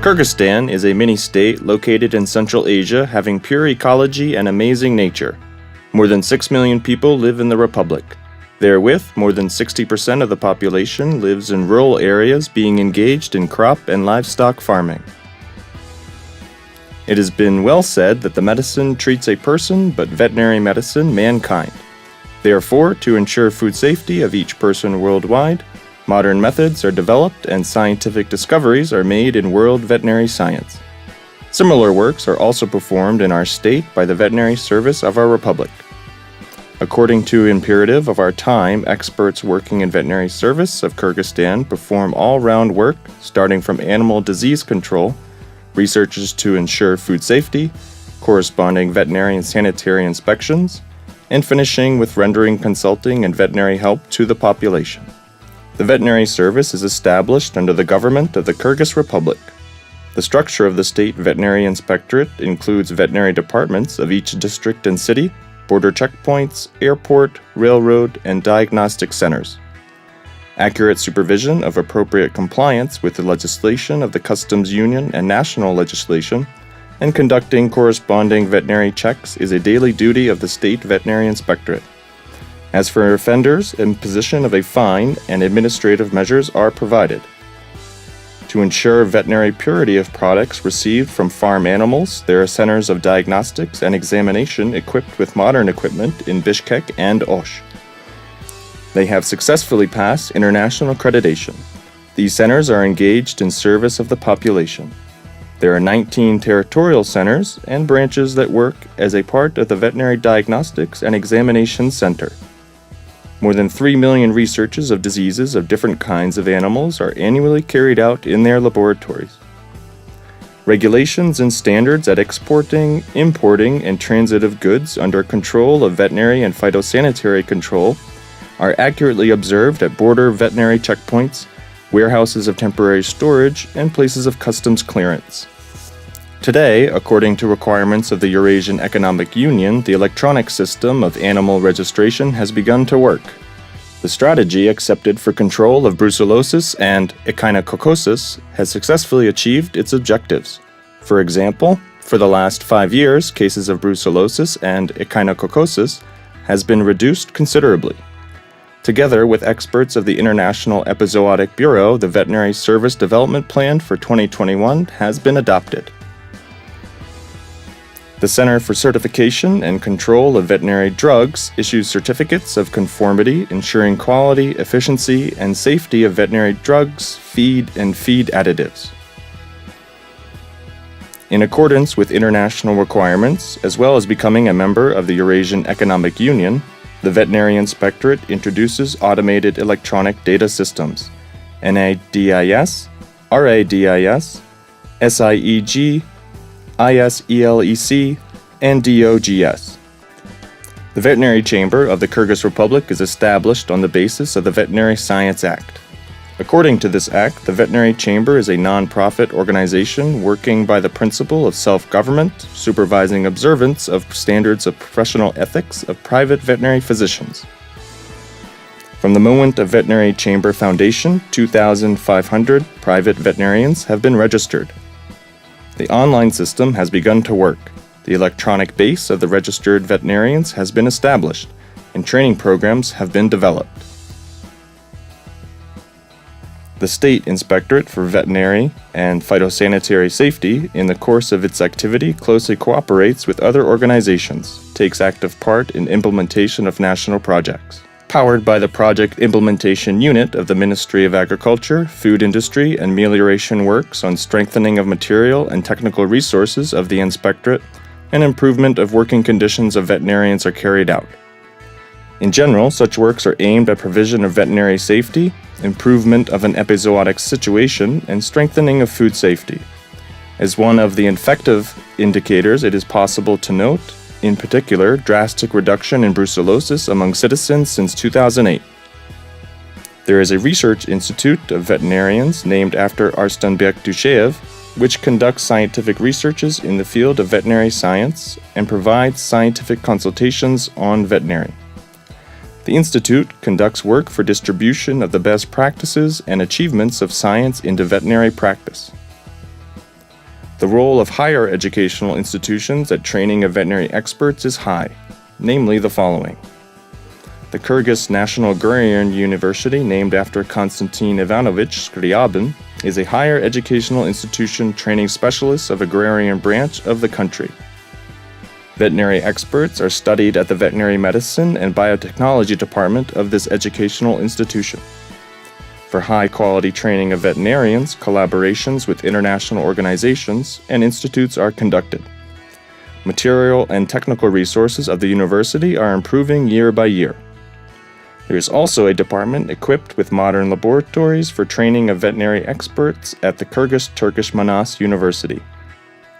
Kyrgyzstan is a mini-state located in Central Asia having pure ecology and amazing nature. More than 6 million people live in the republic. Therewith, more than 60% of the population lives in rural areas being engaged in crop and livestock farming. It has been well said that the medicine treats a person, but veterinary medicine mankind. Therefore, to ensure food safety of each person worldwide, modern methods are developed and scientific discoveries are made in world veterinary science. Similar works are also performed in our state by the veterinary service of our republic. According to imperative of our time, experts working in veterinary service of Kyrgyzstan perform all-round work starting from animal disease control, researches to ensure food safety, corresponding veterinary and sanitary inspections, and finishing with rendering consulting and veterinary help to the population. The veterinary service is established under the government of the Kyrgyz Republic. The structure of the State Veterinary Inspectorate includes veterinary departments of each district and city, border checkpoints, airport, railroad, and diagnostic centers. Accurate supervision of appropriate compliance with the legislation of the Customs Union and national legislation, and conducting corresponding veterinary checks is a daily duty of the State Veterinary Inspectorate. As for offenders, imposition of a fine and administrative measures are provided. To ensure veterinary purity of products received from farm animals, there are centers of diagnostics and examination equipped with modern equipment in Bishkek and Osh. They have successfully passed international accreditation. These centers are engaged in service of the population. There are 19 territorial centers and branches that work as a part of the Veterinary Diagnostics and Examination Center. More than 3 million researches of diseases of different kinds of animals are annually carried out in their laboratories. Regulations and standards at exporting, importing, and transit of goods under control of veterinary and phytosanitary control are accurately observed at border veterinary checkpoints, warehouses of temporary storage, and places of customs clearance. Today, according to requirements of the Eurasian Economic Union, the electronic system of animal registration has begun to work. The strategy accepted for control of brucellosis and echinococcosis has successfully achieved its objectives. For example, for the last 5 years, cases of brucellosis and echinococcosis has been reduced considerably. Together with experts of the International Epizootic Bureau, the Veterinary Service Development Plan for 2021 has been adopted. The Center for Certification and Control of Veterinary Drugs issues certificates of conformity ensuring quality, efficiency, and safety of veterinary drugs, feed, and feed additives. In accordance with international requirements, as well as becoming a member of the Eurasian Economic Union, the Veterinary Inspectorate introduces automated electronic data systems, NADIS, RADIS, SIEG, ISELEC, and DOGS. The Veterinary Chamber of the Kyrgyz Republic is established on the basis of the Veterinary Science Act. According to this act, the Veterinary Chamber is a non-profit organization working by the principle of self-government, supervising observance of standards of professional ethics of private veterinary physicians. From the moment of Veterinary Chamber foundation, 2,500 private veterinarians have been registered. The online system has begun to work. The electronic base of the registered veterinarians has been established, and training programs have been developed. The State Inspectorate for Veterinary and Phytosanitary Safety, in the course of its activity, closely cooperates with other organizations, takes active part in implementation of national projects. Powered by the Project Implementation Unit of the Ministry of Agriculture, Food Industry, and Amelioration works on strengthening of material and technical resources of the Inspectorate and improvement of working conditions of veterinarians are carried out. In general, such works are aimed at provision of veterinary safety, improvement of an epizootic situation, and strengthening of food safety. As one of the effective indicators, it is possible to note, in particular, drastic reduction in brucellosis among citizens since 2008. There is a research institute of veterinarians named after Arstanbek Dushev, which conducts scientific researches in the field of veterinary science and provides scientific consultations on veterinary. The Institute conducts work for distribution of the best practices and achievements of science into veterinary practice. The role of higher educational institutions at training of veterinary experts is high, namely the following. The Kyrgyz National Agrarian University, named after Konstantin Ivanovich Scriabin, is a higher educational institution training specialists of agrarian branch of the country. Veterinary experts are studied at the Veterinary Medicine and Biotechnology Department of this educational institution. For high-quality training of veterinarians, collaborations with international organizations and institutes are conducted. Material and technical resources of the university are improving year by year. There is also a department equipped with modern laboratories for training of veterinary experts at the Kyrgyz Turkish Manas University.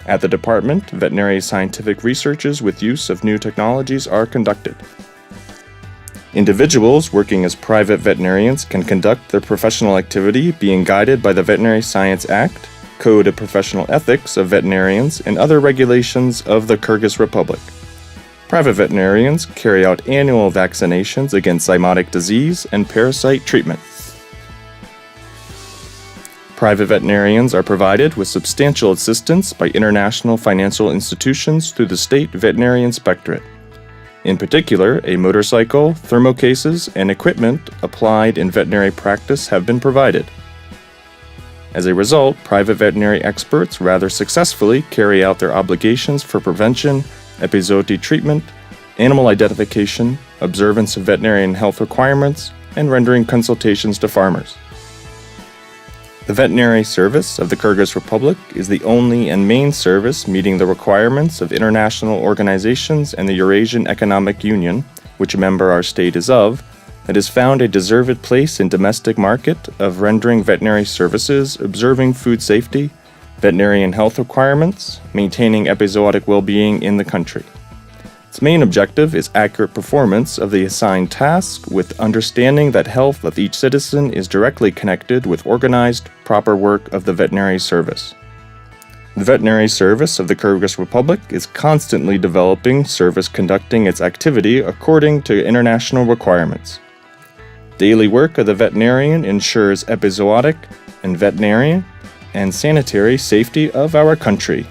At the department, veterinary scientific researches with use of new technologies are conducted. Individuals working as private veterinarians can conduct their professional activity being guided by the Veterinary Science Act, Code of Professional Ethics of Veterinarians, and other regulations of the Kyrgyz Republic. Private veterinarians carry out annual vaccinations against zymotic disease and parasite treatment. Private veterinarians are provided with substantial assistance by international financial institutions through the State Veterinary Inspectorate. In particular, a motorcycle, thermocases, and equipment applied in veterinary practice have been provided. As a result, private veterinary experts rather successfully carry out their obligations for prevention, epizootic treatment, animal identification, observance of veterinarian health requirements, and rendering consultations to farmers. The veterinary service of the Kyrgyz Republic is the only and main service meeting the requirements of international organizations and the Eurasian Economic Union, which a member our state is of, that has found a deserved place in domestic market of rendering veterinary services, observing food safety, veterinarian health requirements, maintaining epizootic well-being in the country. Its main objective is accurate performance of the assigned task with understanding that health of each citizen is directly connected with organized, proper work of the veterinary service. The veterinary service of the Kyrgyz Republic is constantly developing service conducting its activity according to international requirements. Daily work of the veterinarian ensures epizootic and veterinarian and sanitary safety of our country.